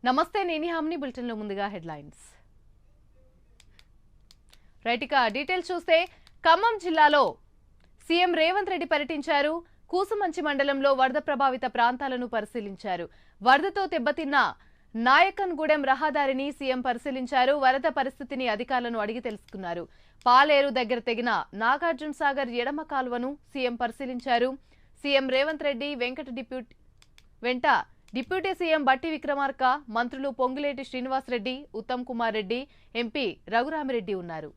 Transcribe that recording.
నమస్తే నేను హామ్ని బులెటిన్ లో ముందుగా హెడ్లైన్స్ రైట్ ఇక డీటెయిల్స్ చూస్తే ఖమ్మం జిల్లాలో సీఎం రేవంత్ రెడ్డి పర్యటించారు. కూసుమంచి మండలంలో వరద ప్రభావిత ప్రాంతాలను పరిశీలించారు. వరదతో దెబ్బతిన్న నాయకన్గూడెం రహదారిని సీఎం పరిశీలించారు. వరద పరిస్థితిని అధికారులను అడిగి తెలుసుకున్నారు. పాలేరు దగ్గర తెగిన నాగార్జున సాగర్ ఎడమ కాలువను సీఎం పరిశీలించారు. సీఎం రేవంత్ రెడ్డి వెంట డిప్యూటీ సీఎం బట్టి విక్రమార్క, మంత్రులు పొంగులేటి శ్రీనివాసరెడ్డి, ఉత్తమ్ కుమార్ రెడ్డి, ఎంపీ రఘురామిరెడ్డి ఉన్నారు.